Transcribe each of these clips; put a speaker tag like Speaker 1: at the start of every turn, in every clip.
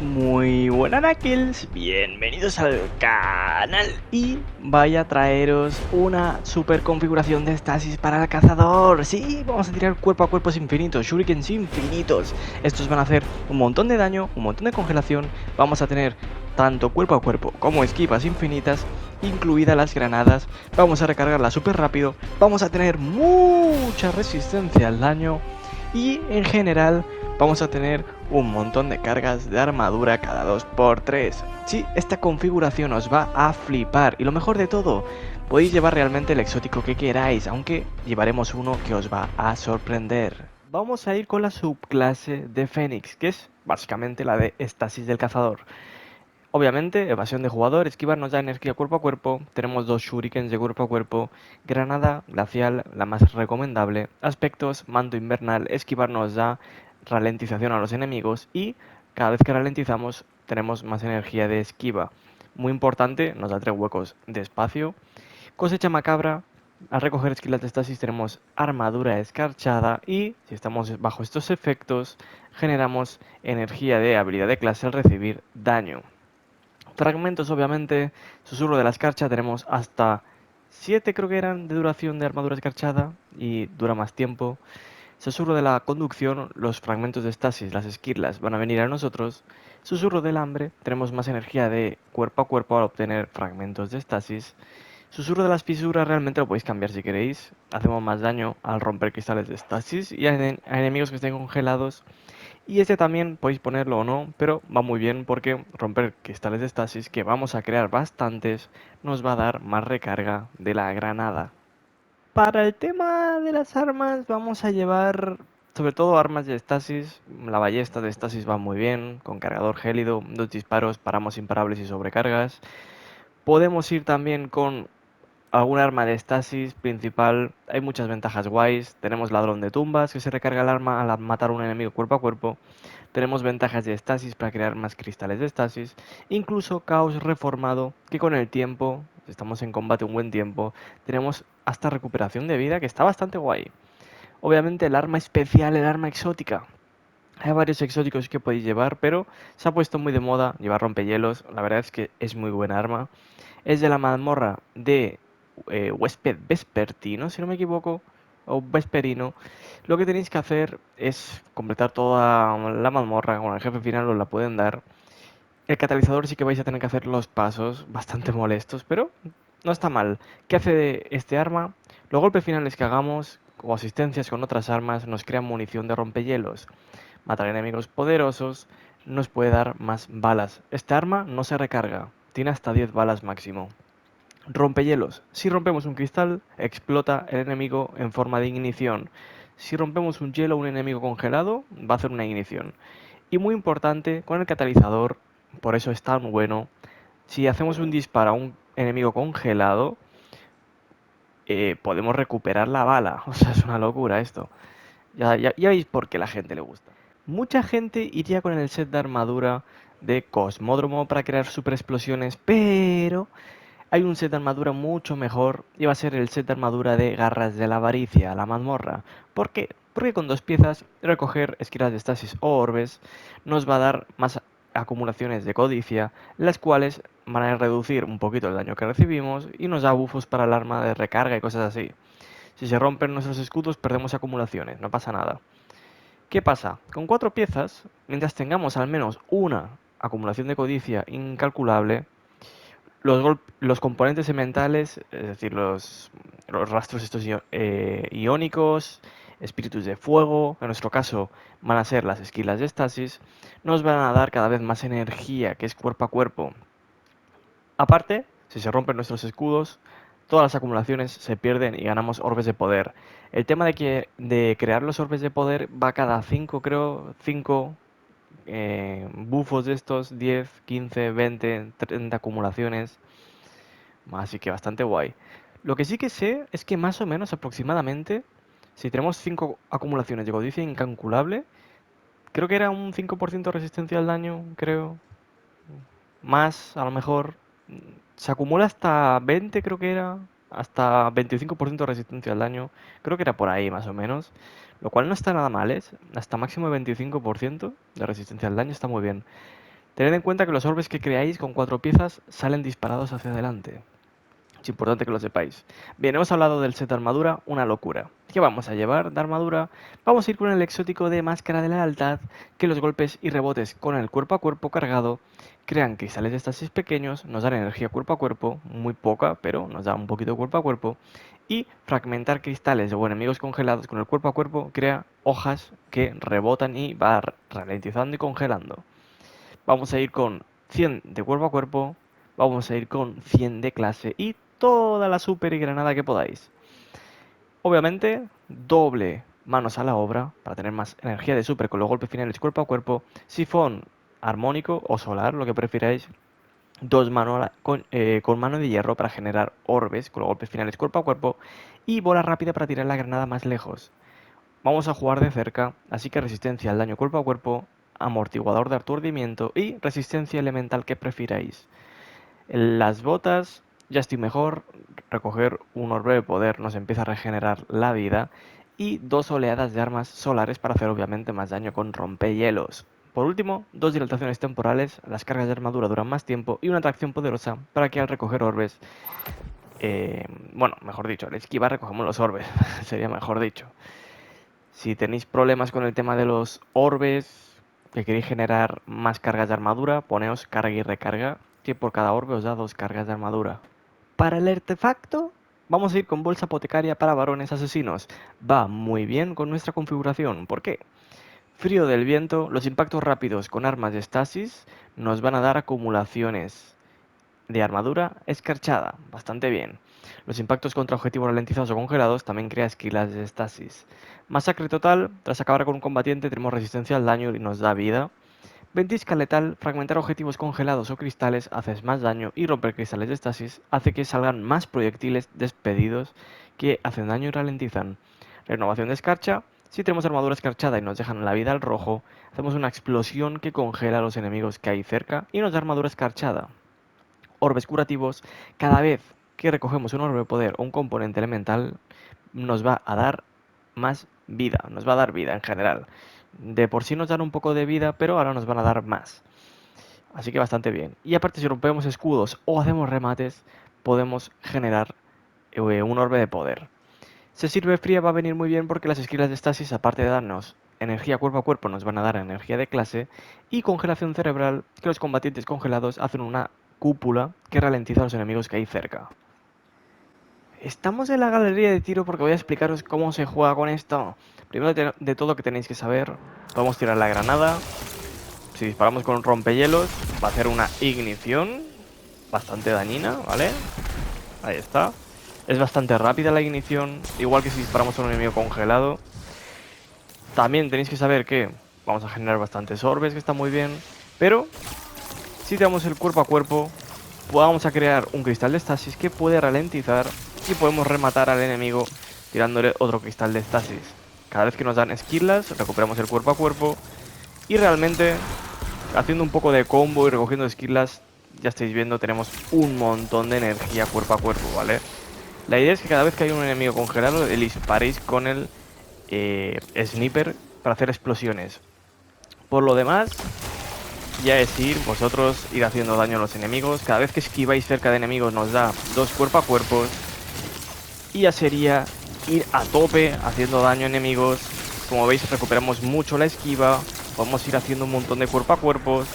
Speaker 1: Muy buenas Knuckles, bienvenidos al canal y vaya a traeros una super configuración de estasis para el cazador. Sí, vamos a tirar cuerpo a cuerpos infinitos, shurikens infinitos. Estos van a hacer un montón de daño, un montón de congelación. Vamos a tener tanto cuerpo a cuerpo como esquivas infinitas, incluidas las granadas. Vamos a recargarla súper rápido, vamos a tener mucha resistencia al daño y en general vamos a tener un montón de cargas de armadura cada 2×3. Sí, esta configuración os va a flipar y lo mejor de todo, podéis llevar realmente el exótico que queráis, aunque llevaremos uno que os va a sorprender. Vamos a ir con la subclase de Fénix, que es básicamente la de Estasis del Cazador. Obviamente, evasión de jugador, esquivar nos da energía cuerpo a cuerpo, tenemos dos shurikens de cuerpo a cuerpo, granada glacial, la más recomendable, aspectos, manto invernal, esquivar nos da ralentización a los enemigos y cada vez que ralentizamos tenemos más energía de esquiva. Muy importante, nos da 3 huecos de espacio. Cosecha macabra, al recoger esquilas de estasis tenemos armadura escarchada y si estamos bajo estos efectos generamos energía de habilidad de clase al recibir daño. Fragmentos, obviamente, susurro de la escarcha, tenemos hasta 7 creo que eran de duración de armadura escarchada y dura más tiempo. Susurro de la conducción, los fragmentos de estasis, las esquirlas van a venir a nosotros. Susurro del hambre, tenemos más energía de cuerpo a cuerpo al obtener fragmentos de estasis. Susurro de las fisuras realmente lo podéis cambiar si queréis. Hacemos más daño al romper cristales de estasis y a enemigos que estén congelados. Y este también podéis ponerlo o no, pero va muy bien porque romper cristales de estasis, que vamos a crear bastantes, nos va a dar más recarga de la granada. Para el tema de las armas vamos a llevar sobre todo armas de estasis. La ballesta de estasis va muy bien, con cargador gélido, 2 disparos, paramos imparables y sobrecargas. Podemos ir también con algún arma de estasis principal. Hay muchas ventajas guays. Tenemos ladrón de tumbas, que se recarga el arma al matar a un enemigo cuerpo a cuerpo. Tenemos ventajas de estasis para crear más cristales de estasis. Incluso caos reformado, que con el tiempo, si estamos en combate un buen tiempo, tenemos hasta recuperación de vida, que está bastante guay. Obviamente el arma especial, el arma exótica. Hay varios exóticos que podéis llevar, pero se ha puesto muy de moda llevar rompehielos. La verdad es que es muy buena arma. Es de la mazmorra de huésped vespertino, si no me equivoco, o vesperino. Lo que tenéis que hacer es completar toda la mazmorra, con el jefe final os la pueden dar. El catalizador sí que vais a tener que hacer los pasos, bastante molestos, pero no está mal. ¿Qué hace este arma? Los golpes finales que hagamos, o asistencias con otras armas, nos crean munición de rompehielos. Matar enemigos poderosos nos puede dar más balas. Esta arma no se recarga, tiene hasta 10 balas máximo. Rompehielos. Si rompemos un cristal, explota el enemigo en forma de ignición. Si rompemos un hielo o un enemigo congelado, va a hacer una ignición. Y muy importante, con el catalizador, por eso es tan bueno, si hacemos un disparo a un enemigo congelado, podemos recuperar la bala. O sea, es una locura esto. Ya veis por qué a la gente le gusta. Mucha gente iría con el set de armadura de Cosmódromo para crear super explosiones, pero hay un set de armadura mucho mejor y va a ser el set de armadura de Garras de la Avaricia, la mazmorra. ¿Por qué? Porque con 2 piezas, recoger esquiras de estasis o orbes nos va a dar más acumulaciones de codicia, las cuales van a reducir un poquito el daño que recibimos y nos da buffos para el arma de recarga y cosas así. Si se rompen nuestros escudos perdemos acumulaciones, no pasa nada. ¿Qué pasa? Con 4 piezas, mientras tengamos al menos una acumulación de codicia incalculable, los componentes elementales, es decir, los rastros estos iónicos, espíritus de fuego, en nuestro caso van a ser las esquilas de estasis, nos van a dar cada vez más energía, que es cuerpo a cuerpo. Aparte, si se rompen nuestros escudos, todas las acumulaciones se pierden y ganamos orbes de poder. El tema de crear los orbes de poder va cada 5, creo, 5 bufos de estos, 10, 15, 20, 30 acumulaciones. Así que bastante guay. Lo que sí que sé es que más o menos aproximadamente, si tenemos 5 acumulaciones de codicia incalculable, creo que era un 5% de resistencia al daño, creo. Más, a lo mejor. Se acumula hasta 20, creo que era. Hasta 25% de resistencia al daño. Creo que era por ahí, más o menos. Lo cual no está nada mal, ¿eh? Hasta máximo de 25% de resistencia al daño está muy bien. Tened en cuenta que los orbes que creáis con 4 piezas salen disparados hacia adelante. Es importante que lo sepáis. Bien, hemos hablado del set de armadura, una locura. ¿Qué vamos a llevar de armadura? Vamos a ir con el exótico de Máscara de la Lealtad, que los golpes y rebotes con el cuerpo a cuerpo cargado crean cristales de estasis pequeños, nos dan energía cuerpo a cuerpo, muy poca, pero nos da un poquito de cuerpo a cuerpo. Y fragmentar cristales o enemigos congelados con el cuerpo a cuerpo crea hojas que rebotan y va ralentizando y congelando. Vamos a ir con 100 de cuerpo a cuerpo, vamos a ir con 100 de clase y toda la super y granada que podáis. Obviamente, doble manos a la obra para tener más energía de super con los golpes finales cuerpo a cuerpo, sifón armónico o solar, lo que prefiráis, dos manos con mano de hierro para generar orbes con los golpes finales cuerpo a cuerpo y bola rápida para tirar la granada más lejos. Vamos a jugar de cerca, así que resistencia al daño cuerpo a cuerpo, amortiguador de aturdimiento y resistencia elemental que prefiráis. En las botas ya estoy mejor, recoger un orbe de poder nos empieza a regenerar la vida y dos oleadas de armas solares para hacer obviamente más daño con rompehielos. Por último, dos dilataciones temporales, las cargas de armadura duran más tiempo y una atracción poderosa para que al recoger orbes, bueno, mejor dicho, al esquivar recogemos los orbes, sería mejor dicho. Si tenéis problemas con el tema de los orbes, que queréis generar más cargas de armadura, poneos carga y recarga, que por cada orbe os da 2 cargas de armadura. Para el artefacto, vamos a ir con bolsa apotecaria para varones asesinos. Va muy bien con nuestra configuración. ¿Por qué? Frío del viento, los impactos rápidos con armas de estasis nos van a dar acumulaciones de armadura escarchada, bastante bien. Los impactos contra objetivos ralentizados o congelados también crea esquilas de estasis. Masacre total, tras acabar con un combatiente tenemos resistencia al daño y nos da vida. Ventisca letal, fragmentar objetivos congelados o cristales haces más daño y romper cristales de estasis hace que salgan más proyectiles despedidos que hacen daño y ralentizan. Renovación de escarcha, si tenemos armadura escarchada y nos dejan la vida al rojo, hacemos una explosión que congela a los enemigos que hay cerca y nos da armadura escarchada. Orbes curativos, cada vez que recogemos un orbe de poder o un componente elemental, nos va a dar más vida, nos va a dar vida en general. De por sí nos dan un poco de vida, pero ahora nos van a dar más. Así que bastante bien. Y aparte, si rompemos escudos o hacemos remates, podemos generar un orbe de poder. Se sirve fría va a venir muy bien porque las esquilas de estasis, aparte de darnos energía cuerpo a cuerpo, nos van a dar energía de clase y congelación cerebral, que los combatientes congelados hacen una cúpula que ralentiza a los enemigos que hay cerca. Estamos en la galería de tiro porque voy a explicaros cómo se juega con esto. Primero de todo que tenéis que saber, podemos tirar la granada. Si disparamos con un rompehielos, va a hacer una ignición bastante dañina, ¿vale? Ahí está. Es bastante rápida la ignición, igual que si disparamos a un enemigo congelado. También tenéis que saber que vamos a generar bastantes orbes, que está muy bien. Pero si tiramos el cuerpo a cuerpo, vamos a crear un cristal de estasis que puede ralentizar y podemos rematar al enemigo tirándole otro cristal de estasis. Cada vez que nos dan esquilas, recuperamos el cuerpo a cuerpo y realmente haciendo un poco de combo y recogiendo esquilas, ya estáis viendo, tenemos un montón de energía cuerpo a cuerpo, ¿vale? La idea es que cada vez que hay un enemigo congelado, le disparéis con el sniper para hacer explosiones. Por lo demás, ya es vosotros ir haciendo daño a los enemigos. Cada vez que esquiváis cerca de enemigos nos da 2 cuerpo a cuerpos. Y ya sería ir a tope haciendo daño a enemigos. Como veis, recuperamos mucho la esquiva. Podemos ir haciendo un montón de cuerpo a cuerpos.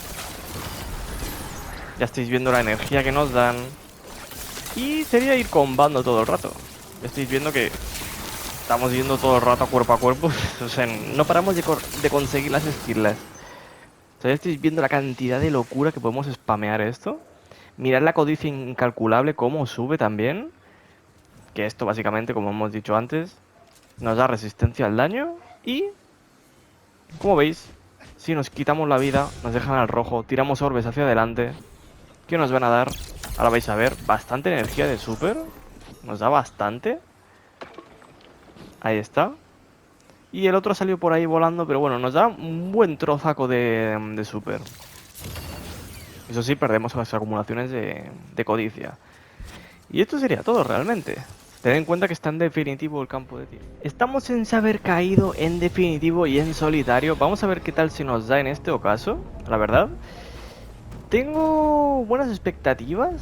Speaker 1: Ya estáis viendo la energía que nos dan. Y sería ir combando todo el rato. Ya estáis viendo que estamos yendo todo el rato a cuerpo. O sea, no paramos de conseguir las esquilas. O sea, ya estáis viendo la cantidad de locura que podemos spamear esto. Mirad la codicia incalculable, cómo sube también. Que esto básicamente, como hemos dicho antes, nos da resistencia al daño. Y, como veis, si nos quitamos la vida, nos dejan al rojo, tiramos orbes hacia adelante. ¿Qué nos van a dar? Ahora vais a ver, bastante energía de super. Nos da bastante. Ahí está. Y el otro salió por ahí volando, pero bueno, nos da un buen trozaco de super. Eso sí, perdemos las acumulaciones de codicia. Y esto sería todo realmente. Ten en cuenta que está en definitivo el campo de tiro. Estamos en saber caído, en definitivo y en solitario. Vamos a ver qué tal se nos da en este caso, la verdad. Tengo buenas expectativas,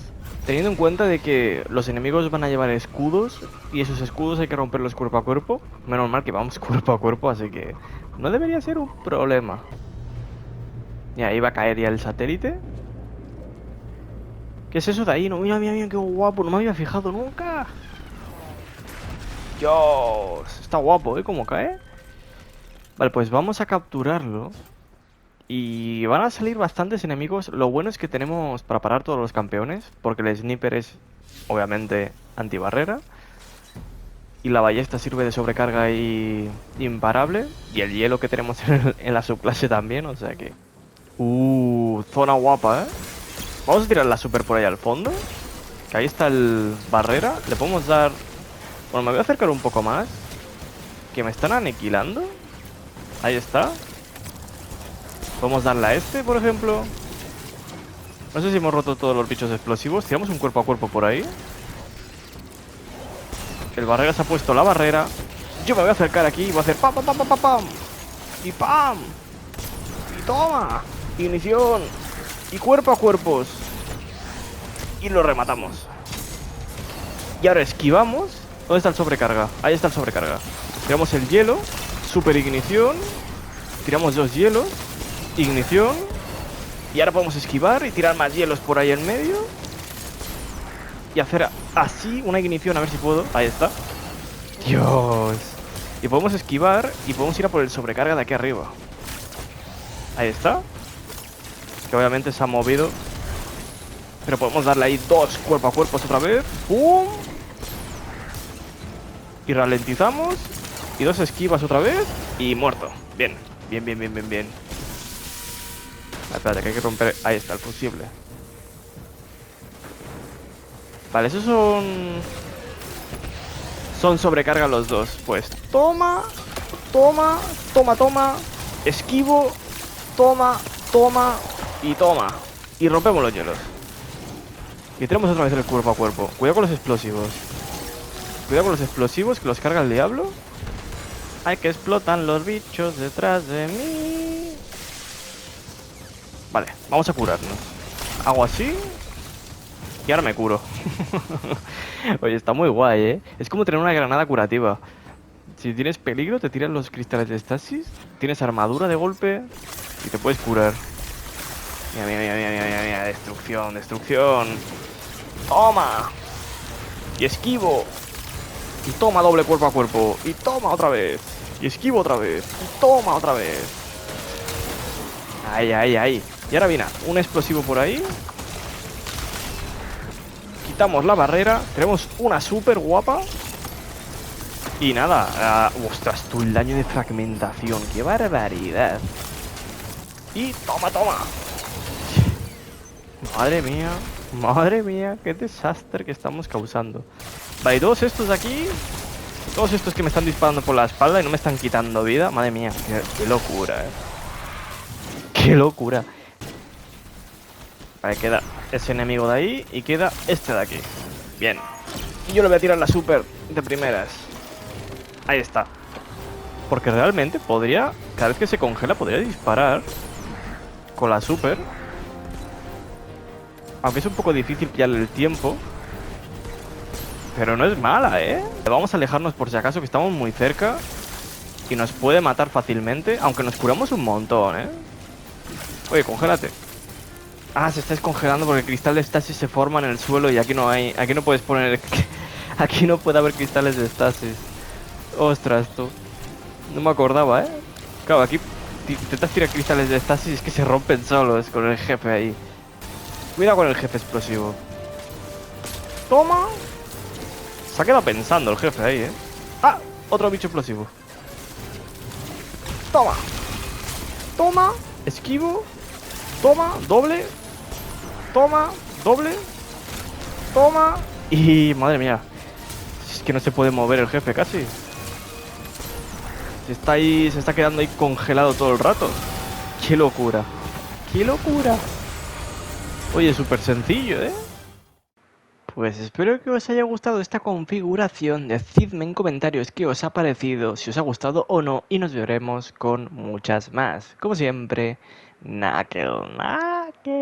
Speaker 1: teniendo en cuenta de que los enemigos van a llevar escudos y esos escudos hay que romperlos cuerpo a cuerpo. Menos mal que vamos cuerpo a cuerpo, así que no debería ser un problema. Y ahí va a caer ya el satélite. ¿Qué es eso de ahí? No, mira, mira, mira, qué guapo, no me había fijado nunca. Dios, está guapo, ¿eh? Cómo cae. Vale, pues vamos a capturarlo. Y van a salir bastantes enemigos. Lo bueno es que tenemos para parar todos los campeones, porque el sniper es, obviamente, antibarrera. Y la ballesta sirve de sobrecarga y imparable. Y el hielo que tenemos en la subclase también, o sea que... zona guapa, ¿eh? Vamos a tirar la super por ahí al fondo. Que ahí está el barrera. Le podemos dar... Bueno, me voy a acercar un poco más. Que me están aniquilando. Ahí está. Podemos darle a este, por ejemplo. No sé si hemos roto todos los bichos explosivos. Tiramos un cuerpo a cuerpo por ahí. El barrera se ha puesto la barrera. Yo me voy a acercar aquí y voy a hacer pam, pam, pam, pam, pam, pam. Y pam. Y toma. Ignición. Y cuerpo a cuerpos. Y lo rematamos. Y ahora esquivamos. ¿Dónde está el sobrecarga? Ahí está el sobrecarga. Tiramos el hielo. Super ignición. Tiramos 2 hielos. Ignición. Y ahora podemos esquivar y tirar más hielos por ahí en medio. Y hacer así una ignición, a ver si puedo. Ahí está. Dios. Y podemos esquivar y podemos ir a por el sobrecarga de aquí arriba. Ahí está. Que obviamente se ha movido. Pero podemos darle ahí 2 cuerpo a cuerpos otra vez. ¡Pum! Y ralentizamos. Y 2 esquivas otra vez. Y muerto. Bien. Bien, bien, bien, bien, bien. Espérate, que hay que romper... Ahí está, el fusible. Vale, esos son sobrecarga los dos. Pues toma, toma, toma, toma. Esquivo, toma, toma y toma. Y rompemos los hielos. Y tenemos otra vez el cuerpo a cuerpo. Cuidado con los explosivos. Cuidado con los explosivos que los carga el diablo. Ay, que explotan los bichos detrás de mí. Vale, vamos a curarnos. Hago así. Y ahora me curo. Oye, está muy guay, ¿eh? Es como tener una granada curativa. Si tienes peligro, te tiran los cristales de estasis. Tienes armadura de golpe. Y te puedes curar. Mira, mira, mira, mira, mira, mira. Destrucción, destrucción. ¡Toma! Y esquivo. Y toma doble cuerpo a cuerpo. Y toma otra vez. Y esquivo otra vez. Y toma otra vez. Ahí, ahí, ahí. Y ahora viene un explosivo por ahí. Quitamos la barrera. Tenemos una super guapa. Y nada. Ostras, tú el daño de fragmentación. ¡Qué barbaridad! Y toma, toma. Madre mía. Madre mía. Qué desastre que estamos causando. Vale, todos estos de aquí. Todos estos que me están disparando por la espalda y no me están quitando vida. Madre mía. Qué locura, Qué locura. Vale, queda ese enemigo de ahí y queda este de aquí. Bien. Y yo le voy a tirar la super de primeras. Ahí está. Porque realmente podría, cada vez que se congela, podría disparar con la super. Aunque es un poco difícil pillarle el tiempo. Pero no es mala, ¿eh? Vamos a alejarnos por si acaso, que estamos muy cerca. Y nos puede matar fácilmente. Aunque nos curamos un montón, ¿eh? Oye, congélate. Ah, se está descongelando porque el cristal de estasis se forma en el suelo y aquí no hay... Aquí no puedes poner... Aquí no puede haber cristales de estasis. Ostras, tú. No me acordaba, ¿eh? Claro, aquí intentas tirar cristales de estasis y es que se rompen solos con el jefe ahí. Cuidado con el jefe explosivo. Toma. Se ha quedado pensando el jefe ahí, ¿eh? Ah, otro bicho explosivo. Toma. Toma. Esquivo. Toma, doble. Toma, doble. Toma. Y madre mía. Es que no se puede mover el jefe casi. Se está ahí, se está quedando ahí congelado todo el rato. Qué locura. Qué locura. Oye, súper sencillo, ¿eh? Pues espero que os haya gustado esta configuración. Decidme en comentarios qué os ha parecido, si os ha gustado o no, y nos veremos con muchas más. Como siempre, Knuckle, Knuckle.